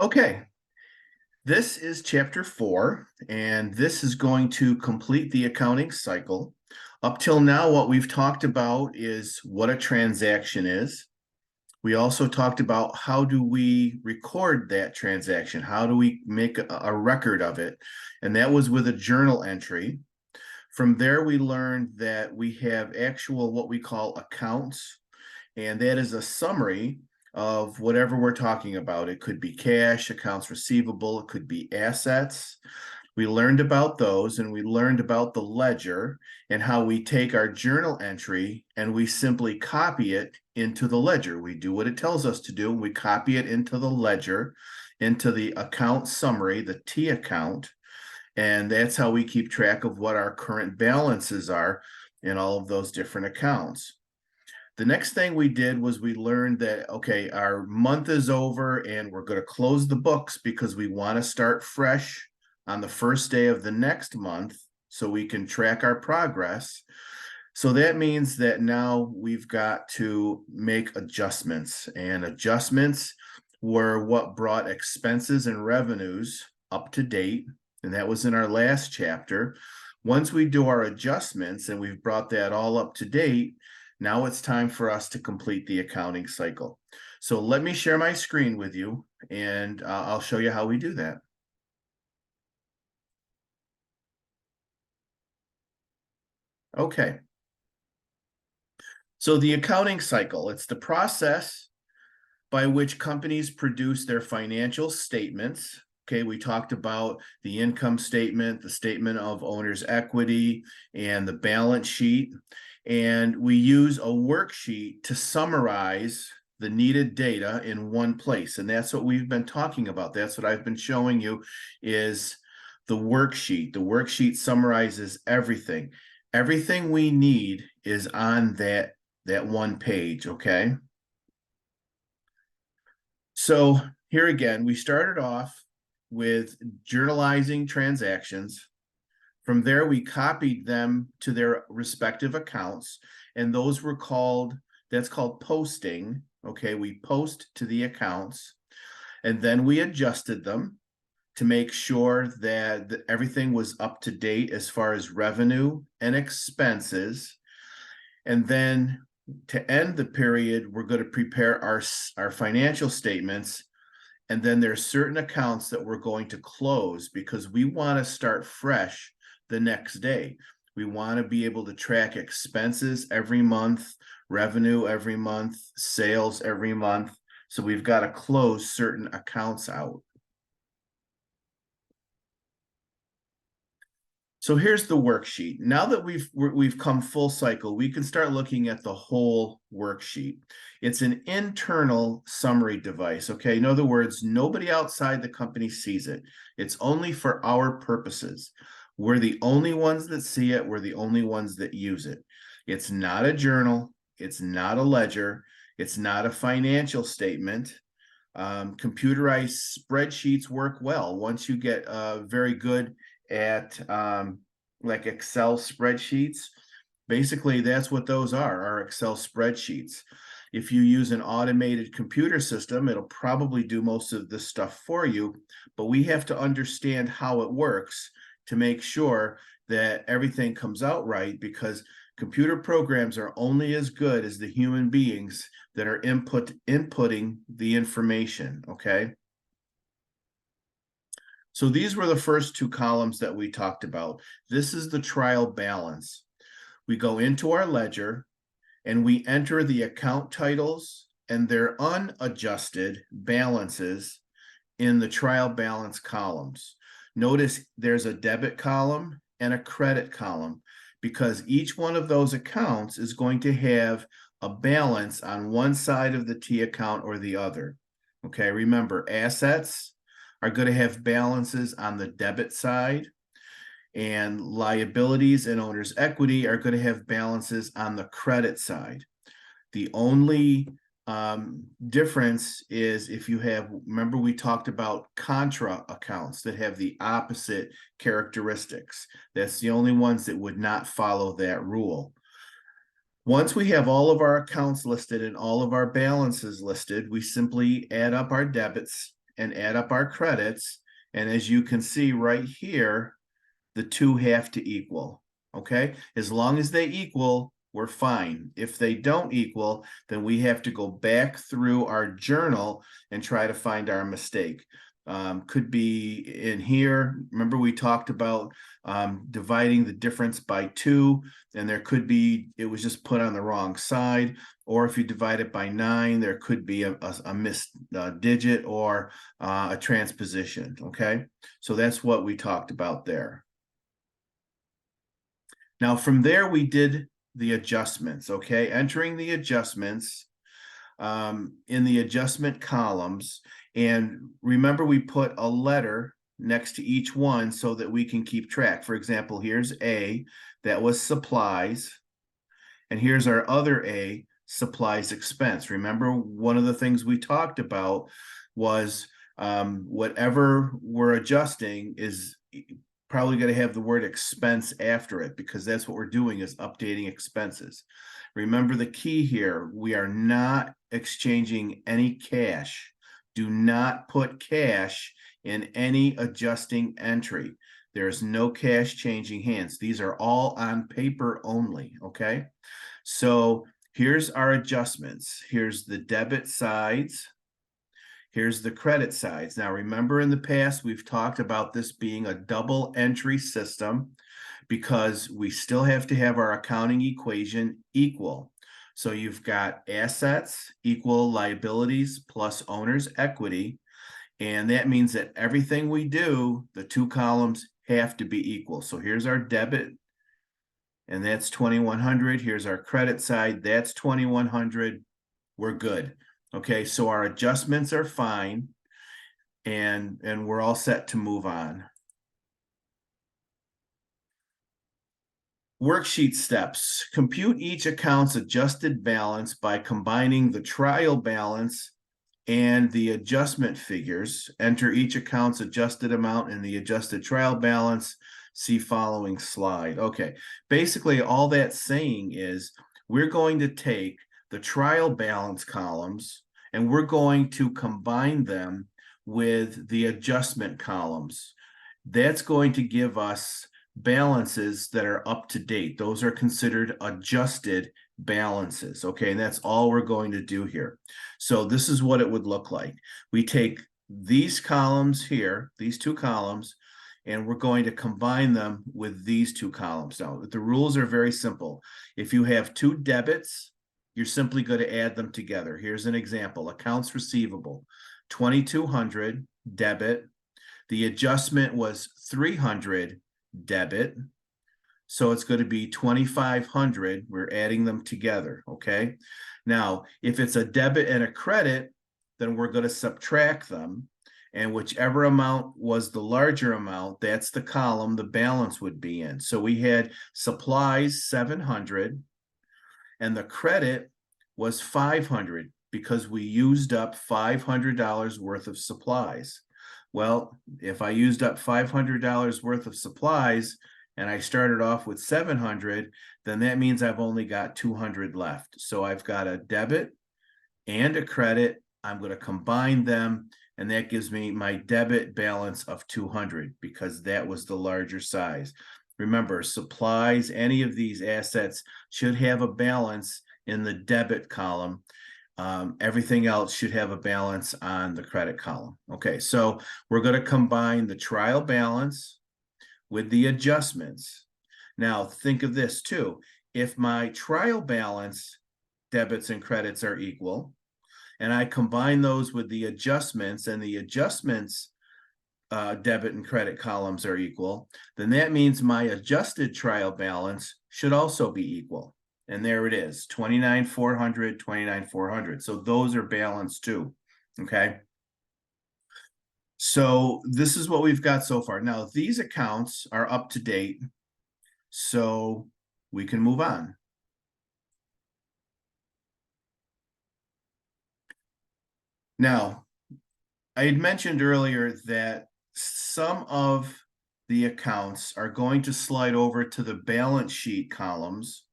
Okay, this is chapter 4, and this is going to complete the accounting cycle. Up till now, what we've talked about is what a transaction is. We also talked about how do we record that transaction? How do we make a record of it? And that was with a journal entry. From there, we learned that we have actual what we call accounts, and that is a summary of whatever we're talking about. It could be cash, accounts receivable, it could be assets. We learned about those, and we learned about the ledger and how we take our journal entry and we simply copy it into the ledger. We do what it tells us to do. We copy it into the ledger, into the account summary, the T account, and that's how we keep track of what our current balances are in all of those different accounts. The next thing we did was we learned that, okay, our month is over and we're going to close the books because we want to start fresh on the first day of the next month so we can track our progress. So that means that now we've got to make adjustments, and adjustments were what brought expenses and revenues up to date. And that was in our last chapter. Once we do our adjustments and we've brought that all up to date, now it's time for us to complete the accounting cycle. So let me share my screen with you, and I'll show you how we do that. Okay. So the accounting cycle, it's the process by which companies produce their financial statements. Okay, we talked about the income statement, the statement of owner's equity, and the balance sheet. And we use a worksheet to summarize the needed data in one place. And that's what we've been talking about. That's what I've been showing you is the worksheet. The worksheet summarizes everything. Everything we need is on that one page, okay? So here again, we started off with journalizing transactions. From there, we copied them to their respective accounts, and those were that's called posting. Okay, we post to the accounts, and then we adjusted them to make sure that everything was up to date as far as revenue and expenses. And then to end the period, we're going to prepare our financial statements. And then there's certain accounts that we're going to close because we want to start fresh the next day. We want to be able to track expenses every month, revenue every month, sales every month. So we've got to close certain accounts out. So here's the worksheet. Now that we've come full cycle, we can start looking at the whole worksheet. It's an internal summary device, okay? In other words, nobody outside the company sees it. It's only for our purposes. We're the only ones that see it. We're the only ones that use it. It's not a journal. It's not a ledger. It's not a financial statement. Computerized spreadsheets work well. Once you get very good at like Excel spreadsheets, basically that's what those are Excel spreadsheets. If you use an automated computer system, it'll probably do most of this stuff for you, but we have to understand how it works to make sure that everything comes out right, because computer programs are only as good as the human beings that are inputting the information, okay? So these were the first two columns that we talked about. This is the trial balance. We go into our ledger and we enter the account titles and their unadjusted balances in the trial balance columns. Notice there's a debit column and a credit column because each one of those accounts is going to have a balance on one side of the T account or the other. Okay, remember, assets are going to have balances on the debit side, and liabilities and owner's equity are going to have balances on the credit side. The only difference is if you have, remember we talked about contra accounts that have the opposite characteristics. That's the only ones that would not follow that rule. Once we have all of our accounts listed and all of our balances listed, we simply add up our debits and add up our credits. And as you can see right here, the two have to equal, okay? As long as they equal, we're fine. If they don't equal, then we have to go back through our journal and try to find our mistake. Could be in here. Remember we talked about dividing the difference by 2, and there could be, it was just put on the wrong side. Or if you divide it by 9, there could be a missed digit or a transposition, okay? So that's what we talked about there. Now from there, we did the adjustments, okay? Entering the adjustments in the adjustment columns. And remember, we put a letter next to each one so that we can keep track. For example, here's A, that was supplies. And here's our other A, supplies expense. Remember, one of the things we talked about was whatever we're adjusting is probably going to have the word expense after it, because that's what we're doing, is updating expenses. Remember the key here, we are not exchanging any cash. Do not put cash in any adjusting entry. There's no cash changing hands. These are all on paper only, okay? So here's our adjustments. Here's the debit sides. Here's the credit sides. Now, remember in the past, we've talked about this being a double entry system because we still have to have our accounting equation equal. So you've got assets equal liabilities plus owner's equity. And that means that everything we do, the two columns have to be equal. So here's our debit, and that's 2,100. Here's our credit side, that's 2,100. We're good. Okay, so our adjustments are fine, and we're all set to move on. Worksheet steps. Compute each account's adjusted balance by combining the trial balance and the adjustment figures. Enter each account's adjusted amount in the adjusted trial balance. See following slide. Okay, basically all that's saying is we're going to take the trial balance columns and we're going to combine them with the adjustment columns. That's going to give us balances that are up to date. Those are considered adjusted balances, okay? And that's all we're going to do here. So this is what it would look like. We take these columns here, these two columns, and we're going to combine them with these two columns. Now, the rules are very simple. If you have two debits, you're simply going to add them together. Here's an example. Accounts receivable, 2,200 debit. The adjustment was 300 debit. So it's going to be 2,500. We're adding them together, okay? Now, if it's a debit and a credit, then we're going to subtract them. And whichever amount was the larger amount, that's the column the balance would be in. So we had supplies 700, and the credit was 500 because we used up $500 worth of supplies. Well, if I used up $500 worth of supplies and I started off with 700, then that means I've only got 200 left. So I've got a debit and a credit. I'm going to combine them, and that gives me my debit balance of 200 because that was the larger size. Remember, supplies, any of these assets should have a balance in the debit column. Everything else should have a balance on the credit column. Okay, so we're going to combine the trial balance with the adjustments. Now, think of this too. If my trial balance debits and credits are equal, and I combine those with the adjustments, and the adjustments debit and credit columns are equal, then that means my adjusted trial balance should also be equal. And there it is, 29,400, 29,400. So those are balanced too, okay? So this is what we've got so far. Now, these accounts are up to date, so we can move on. Now, I had mentioned earlier that some of the accounts are going to slide over to the balance sheet columns,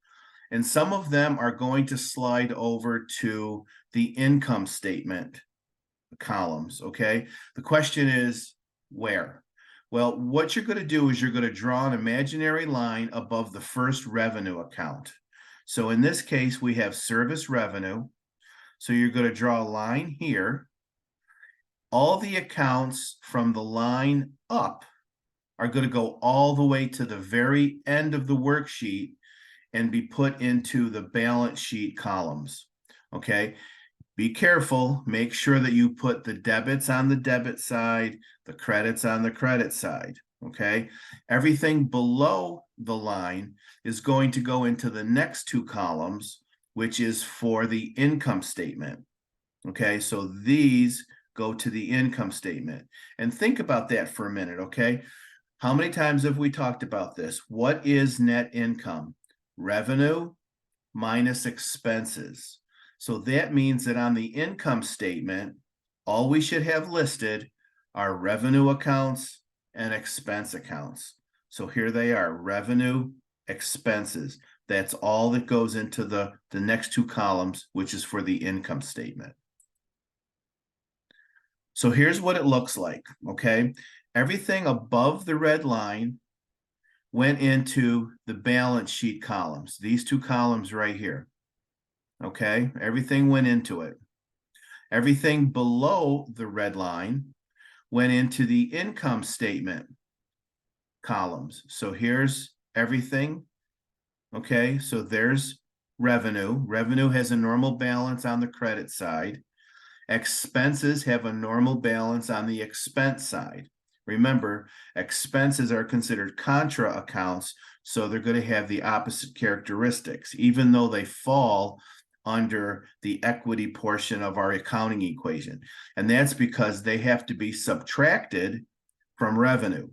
and some of them are going to slide over to the income statement columns, okay? The question is where? Well, what you're going to do is you're going to draw an imaginary line above the first revenue account. So in this case, we have service revenue. So you're going to draw a line here. All the accounts from the line up are going to go all the way to the very end of the worksheet and be put into the balance sheet columns, okay? Be careful, make sure that you put the debits on the debit side, the credits on the credit side, okay? Everything below the line is going to go into the next two columns, which is for the income statement, okay? So these go to the income statement. And think about that for a minute, okay? How many times have we talked about this? What is net income? Revenue minus expenses. So that means that on the income statement, all we should have listed are revenue accounts and expense accounts. So here they are, revenue, expenses. That's all that goes into the next two columns, which is for the income statement. So here's what it looks like, okay? Everything above the red line went into the balance sheet columns, these two columns right here. Okay, everything went into it. Everything below the red line went into the income statement columns. So here's everything. Okay, so there's revenue. Revenue has a normal balance on the credit side. Expenses have a normal balance on the expense side. Remember, expenses are considered contra accounts, so they're going to have the opposite characteristics, even though they fall under the equity portion of our accounting equation. And that's because they have to be subtracted from revenue.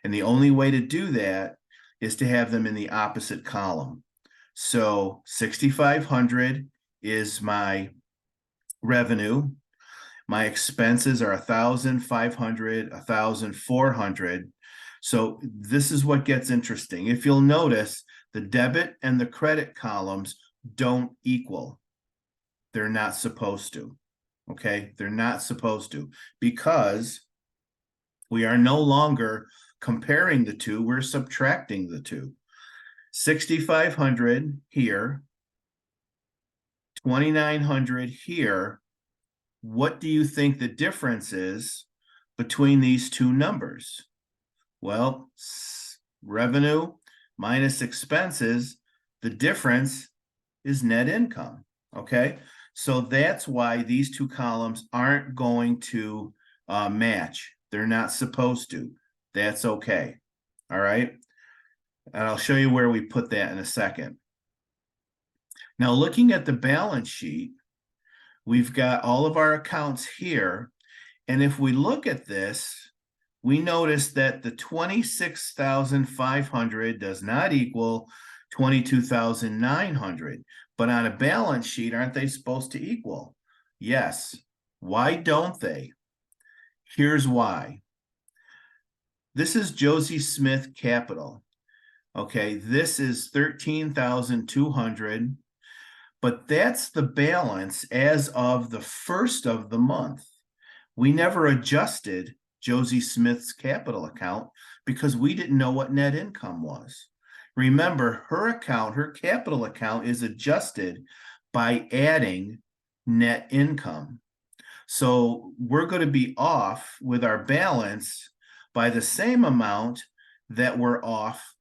And the only way to do that is to have them in the opposite column. So 6,500 is my revenue. My expenses are 1,500, 1,400. So this is what gets interesting. If you'll notice, the debit and the credit columns don't equal. They're not supposed to. Okay, they're not supposed to, because we are no longer comparing the two, we're subtracting the two. 6,500 here, 2,900 here. What do you think the difference is between these two numbers? Well, revenue minus expenses, the difference is net income, okay? So that's why these two columns aren't going to match. They're not supposed to. That's okay, all right? And I'll show you where we put that in a second. Now, looking at the balance sheet, we've got all of our accounts here. And if we look at this, we notice that the 26,500 does not equal 22,900. But on a balance sheet, aren't they supposed to equal? Yes. Why don't they? Here's why. This is Josie Smith Capital. Okay, this is 13,200. But that's the balance as of the first of the month. We never adjusted Josie Smith's capital account because we didn't know what net income was. Remember, her account, her capital account, is adjusted by adding net income. So we're going to be off with our balance by the same amount that we're off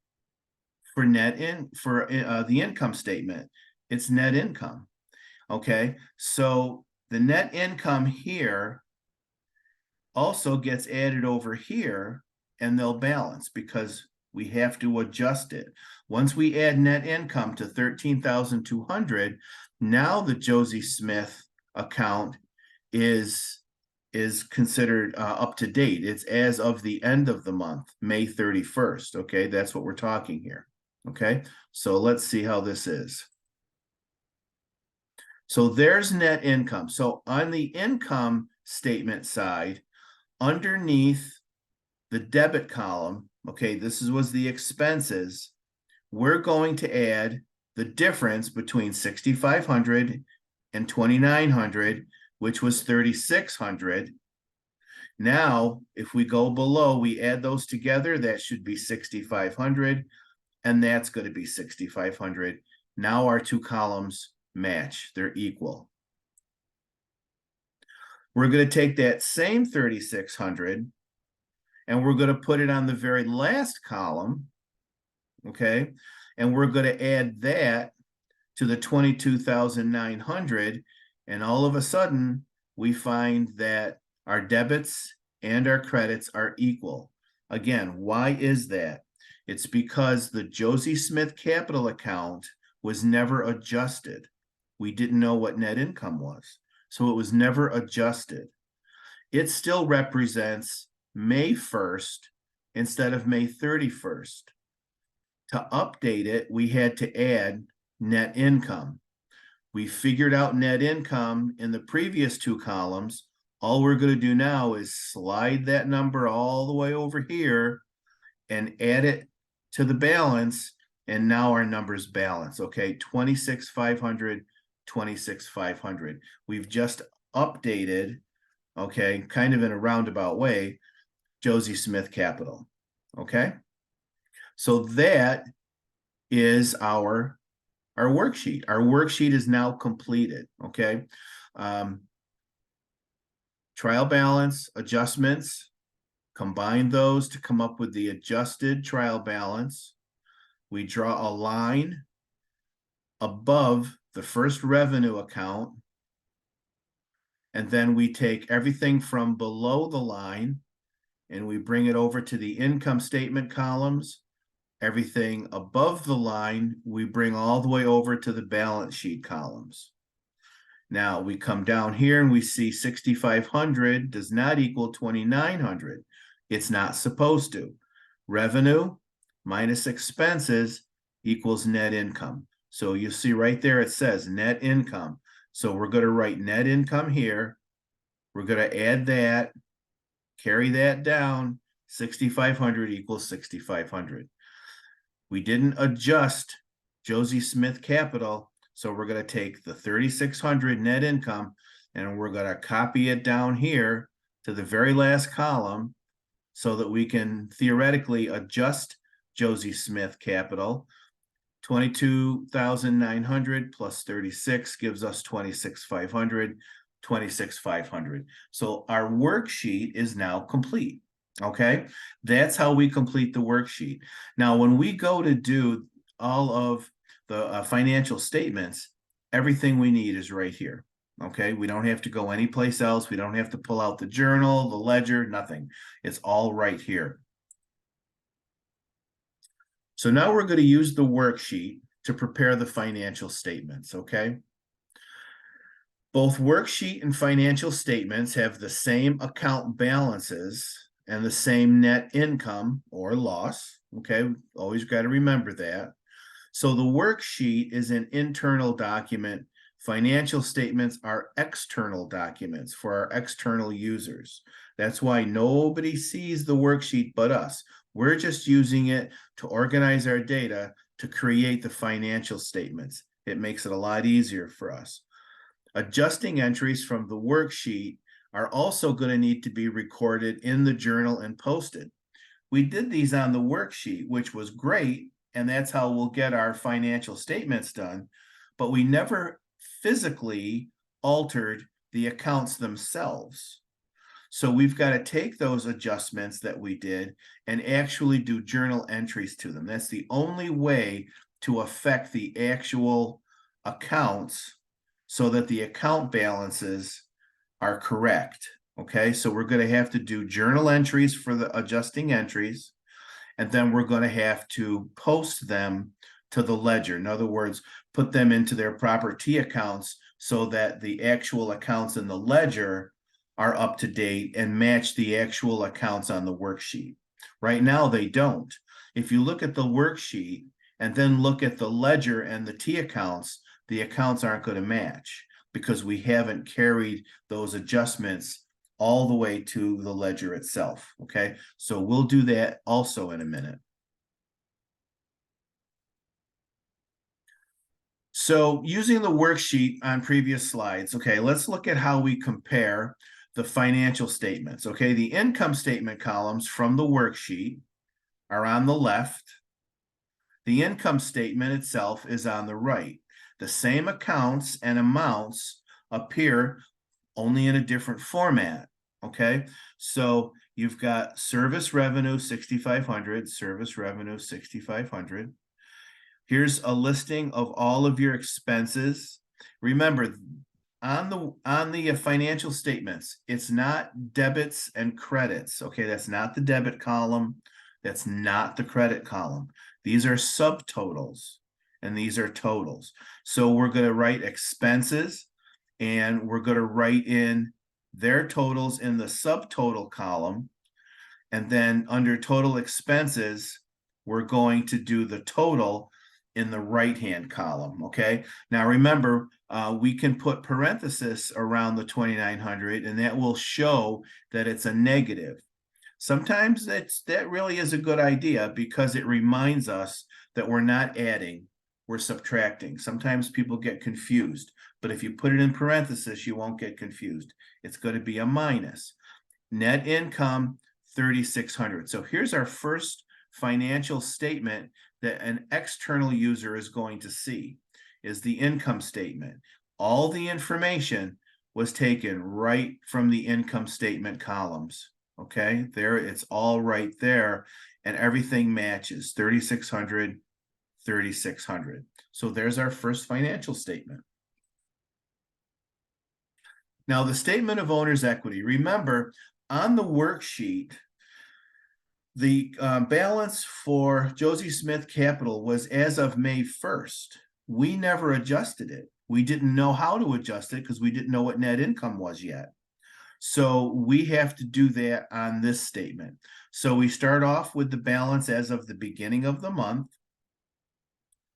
for the income statement. It's net income. Okay, so the net income here also gets added over here, and they'll balance because we have to adjust it. Once we add net income to 13,200, now the Josie Smith account is considered up to date. It's as of the end of the month, May 31st. Okay, that's what we're talking here. Okay, so let's see how this is. So there's net income. So on the income statement side, underneath the debit column, okay, this was the expenses, we're going to add the difference between 6,500 and 2,900, which was 3,600. Now, if we go below, we add those together, that should be 6,500, and that's going to be 6,500. Now our two columns match, they're equal. We're going to take that same 3,600 and we're going to put it on the very last column, okay? And we're going to add that to the 22,900, and all of a sudden we find that our debits and our credits are equal. Again, why is that? It's because the Josie Smith Capital account was never adjusted. We didn't know what net income was, so it was never adjusted. It still represents May 1st instead of May 31st. To update it, we had to add net income. We figured out net income in the previous two columns. All we're going to do now is slide that number all the way over here and add it to the balance, and now our numbers balance. Okay, 26,500, 26,500. We've just updated, okay, kind of in a roundabout way, Josie Smith Capital. Okay, so that is our worksheet. Our worksheet is now completed. Okay, trial balance, adjustments, combine those to come up with the adjusted trial balance. We draw a line above the first revenue account, and then we take everything from below the line and we bring it over to the income statement columns. Everything above the line, we bring all the way over to the balance sheet columns. Now we come down here and we see 6,500 does not equal 2,900. It's not supposed to. Revenue minus expenses equals net income. So you see right there, it says net income. So we're going to write net income here. We're going to add that, carry that down. 6,500 equals 6,500. We didn't adjust Josie Smith Capital, so we're going to take the 3,600 net income and we're going to copy it down here to the very last column so that we can theoretically adjust Josie Smith Capital. 22,900 plus 36 gives us 26,500, 26,500. So our worksheet is now complete. Okay, that's how we complete the worksheet. Now, when we go to do all of the financial statements, everything we need is right here. Okay, we don't have to go anyplace else. We don't have to pull out the journal, the ledger, nothing. It's all right here. So now we're going to use the worksheet to prepare the financial statements, okay? Both worksheet and financial statements have the same account balances and the same net income or loss, okay? Always got to remember that. So the worksheet is an internal document. Financial statements are external documents for our external users. That's why nobody sees the worksheet but us. We're just using it to organize our data to create the financial statements. It makes it a lot easier for us. Adjusting entries from the worksheet are also going to need to be recorded in the journal and posted. We did these on the worksheet, which was great, and that's how we'll get our financial statements done, but we never physically altered the accounts themselves. So we've got to take those adjustments that we did and actually do journal entries to them. That's the only way to affect the actual accounts so that the account balances are correct. Okay, so we're going to have to do journal entries for the adjusting entries, and then we're going to have to post them to the ledger. In other words, put them into their proper T accounts so that the actual accounts in the ledger are up to date and match the actual accounts on the worksheet. Right now, they don't. If you look at the worksheet and then look at the ledger and the T accounts, the accounts aren't going to match because we haven't carried those adjustments all the way to the ledger itself. Okay, so we'll do that also in a minute. So using the worksheet on previous slides, okay, let's look at how we compare the financial statements. Okay, the income statement columns from the worksheet are on the left. The income statement itself is on the right. The same accounts and amounts appear only in a different format. Okay, so you've got service revenue 6,500, service revenue 6,500. Here's a listing of all of your expenses. Remember, on the financial statements, it's not debits and credits. Okay, that's not the debit column. That's not the credit column. These are subtotals and these are totals. So we're going to write expenses and we're going to write in their totals in the subtotal column. And then under total expenses, we're going to do the total in the right-hand column, okay? Now remember, we can put parenthesis around the 2,900 and that will show that it's a negative. Sometimes that really is a good idea because it reminds us that we're not adding, we're subtracting. Sometimes people get confused, but if you put it in parenthesis, you won't get confused. It's going to be a minus. Net income, 3,600. So here's our first financial statement that an external user is going to see is the income statement. All the information was taken right from the income statement columns. Okay, there it's all right there and everything matches 3,600, 3,600. So there's our first financial statement. Now the statement of owner's equity, remember on the worksheet, the balance for Josie Smith Capital was as of May 1st. We never adjusted it. We didn't know how to adjust it because we didn't know what net income was yet. So we have to do that on this statement. So we start off with the balance as of the beginning of the month,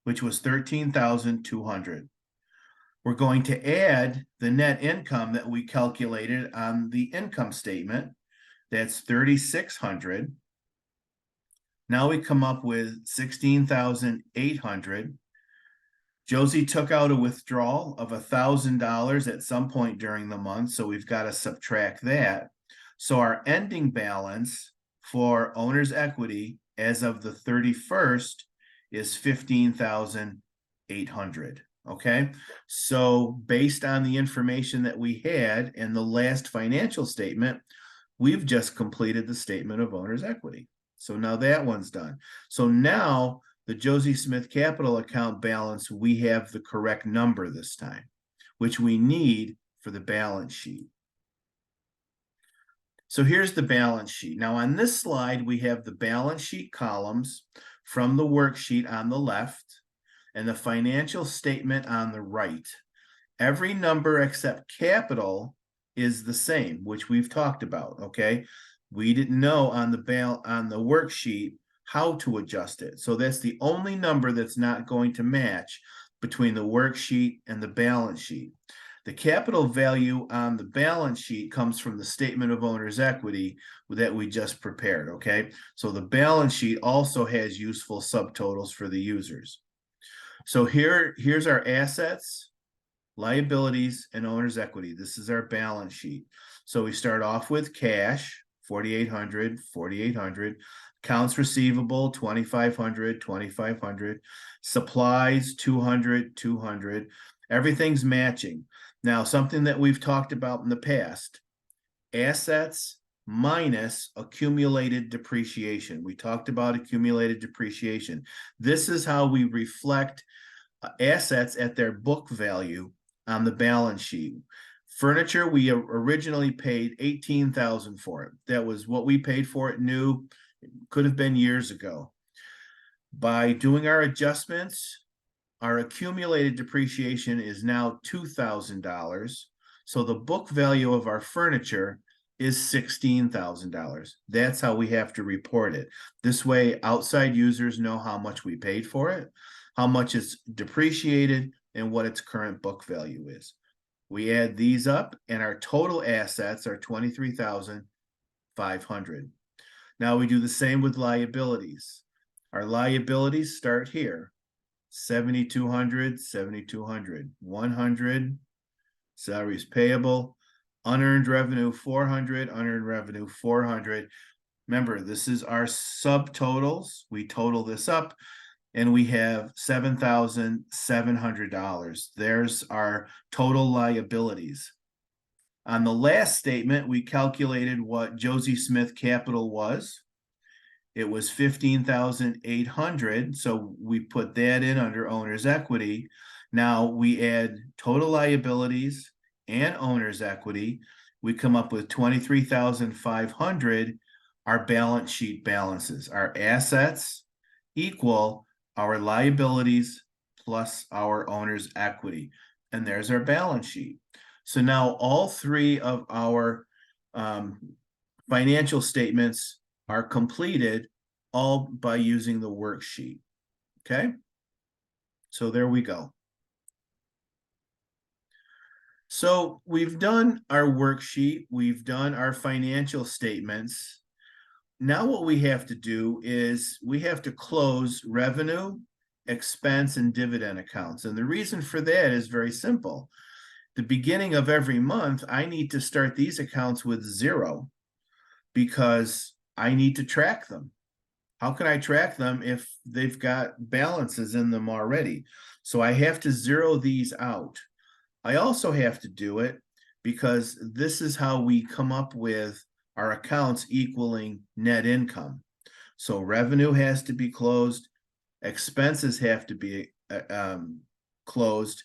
which was 13,200. We're going to add the net income that we calculated on the income statement. That's 3,600. Now we come up with 16,800. Josie took out a withdrawal of $1,000 at some point during the month, so we've got to subtract that. So our ending balance for owner's equity as of the 31st is 15,800. Okay, so based on the information that we had in the last financial statement, we've just completed the statement of owner's equity. So now that one's done. So now the Josie Smith Capital account balance, we have the correct number this time, which we need for the balance sheet. So here's the balance sheet. Now on this slide, we have the balance sheet columns from the worksheet on the left and the financial statement on the right. Every number except capital is the same, which we've talked about, okay? We didn't know on the worksheet how to adjust it. So that's the only number that's not going to match between the worksheet and the balance sheet. The capital value on the balance sheet comes from the statement of owner's equity that we just prepared, okay? So the balance sheet also has useful subtotals for the users. So here's our assets, liabilities, and owner's equity. This is our balance sheet. So we start off with cash, 4,800, 4,800. Accounts receivable, 2,500, 2,500. Supplies, 200, 200. Everything's matching. Now, something that we've talked about in the past, assets minus accumulated depreciation. We talked about accumulated depreciation. This is how we reflect assets at their book value on the balance sheet. Furniture, we originally paid $18,000 for it. That was what we paid for it new. It could have been years ago. By doing our adjustments, our accumulated depreciation is now $2,000. So the book value of our furniture is $16,000. That's how we have to report it. This way, outside users know how much we paid for it, how much it's depreciated, and what its current book value is. We add these up, and our total assets are $23,500. Now we do the same with liabilities. Our liabilities start here. 7,200, 7,200, 100, salaries payable, unearned revenue 400, unearned revenue 400. Remember, this is our subtotals. We total this up and we have $7,700. There's our total liabilities. On the last statement, we calculated what Josie Smith capital was. It was 15,800. So we put that in under owner's equity. Now we add total liabilities and owner's equity. We come up with 23,500. Our balance sheet balances. Our assets equal our liabilities plus our owner's equity. And there's our balance sheet. So now all three of our financial statements are completed all by using the worksheet. Okay. So there we go. So we've done our worksheet. We've done our financial statements. Now what we have to do is we have to close revenue, expense, and dividend accounts. And the reason for that is very simple. The beginning of every month, I need to start these accounts with 0 because I need to track them. How can I track them if they've got balances in them already? So I have to 0 these out. I also have to do it because this is how we come up with our accounts equaling net income. So revenue has to be closed, expenses have to be closed,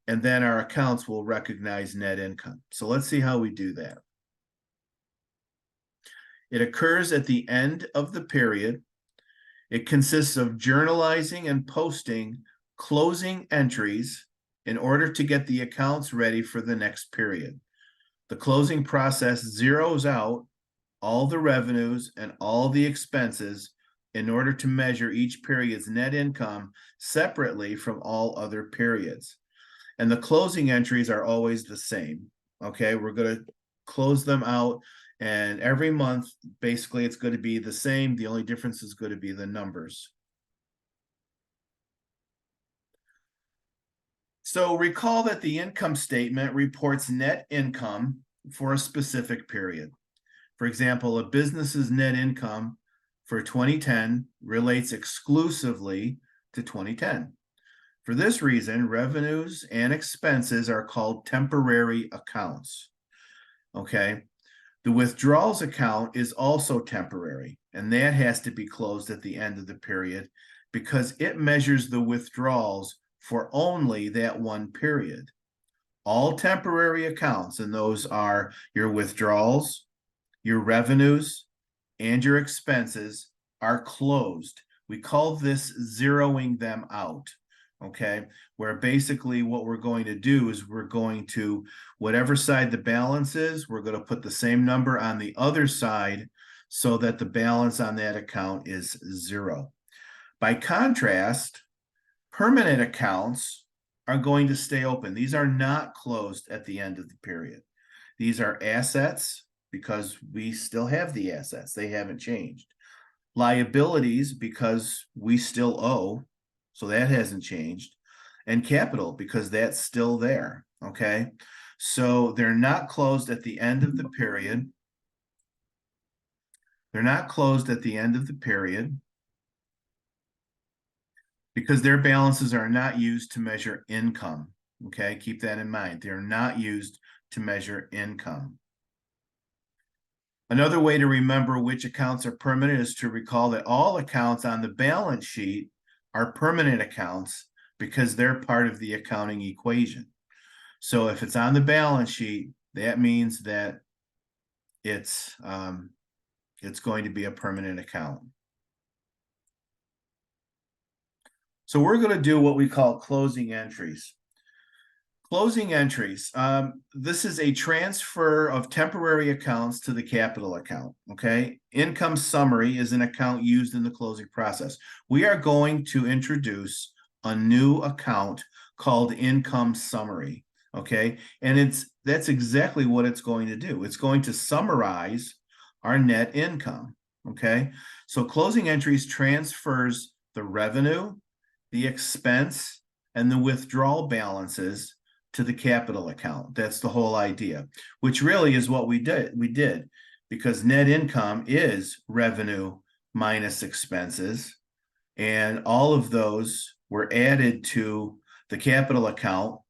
and then our accounts will recognize net income. So let's see how we do that. It occurs at the end of the period. It consists of journalizing and posting closing entries in order to get the accounts ready for the next period. The closing process zeroes out all the revenues and all the expenses in order to measure each period's net income separately from all other periods. And the closing entries are always the same. Okay, we're going to close them out, and every month, basically, it's going to be the same. The only difference is going to be the numbers. So recall that the income statement reports net income for a specific period. For example, a business's net income for 2010 relates exclusively to 2010. For this reason, revenues and expenses are called temporary accounts. Okay. The withdrawals account is also temporary, and that has to be closed at the end of the period because it measures the withdrawals for only that one period. All temporary accounts, and those are your withdrawals, your revenues, and your expenses, are closed. We call this zeroing them out. Okay, where basically what we're going to do is we're going to, whatever side the balance is, we're going to put the same number on the other side so that the balance on that account is 0. By contrast, permanent accounts are going to stay open. These are not closed at the end of the period. These are assets because we still have the assets. They haven't changed. Liabilities because we still owe. So that hasn't changed. And capital, because that's still there, okay? So they're not closed at the end of the period. They're not closed at the end of the period because their balances are not used to measure income, okay? Keep that in mind. They're not used to measure income. Another way to remember which accounts are permanent is to recall that all accounts on the balance sheet are permanent accounts because they're part of the accounting equation. So if it's on the balance sheet, that means that it's going to be a permanent account. So we're going to do what we call closing entries. Closing entries. This is a transfer of temporary accounts to the capital account. Okay. Income summary is an account used in the closing process. We are going to introduce a new account called income summary. Okay. And that's exactly what it's going to do. It's going to summarize our net income. Okay. So closing entries transfers the revenue, the expense and the withdrawal balances to the capital account. That's the whole idea, which really is what we did because net income is revenue minus expenses. And all of those were added to the capital account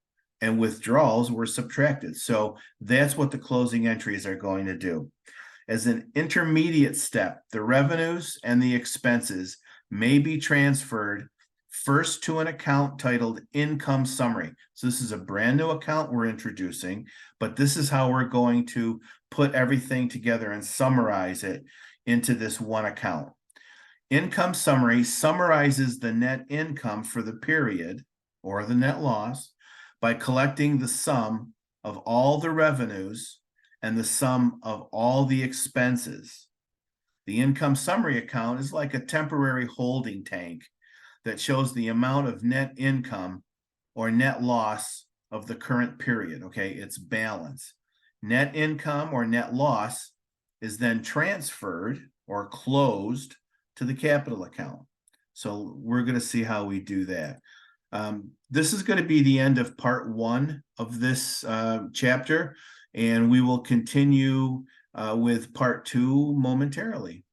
and withdrawals were subtracted. So that's what the closing entries are going to do. As an intermediate step, the revenues and the expenses may be transferred first to an account titled income summary. So this is a brand new account we're introducing, but this is how we're going to put everything together and summarize it into this one account. Income summary summarizes the net income for the period or the net loss by collecting the sum of all the revenues and the sum of all the expenses. The income summary account is like a temporary holding tank that shows the amount of net income or net loss of the current period. Okay, it's balance. Net income or net loss is then transferred or closed to the capital account. So we're going to see how we do that. This is going to be the end of part 1 of this chapter, and we will continue with part 2 momentarily.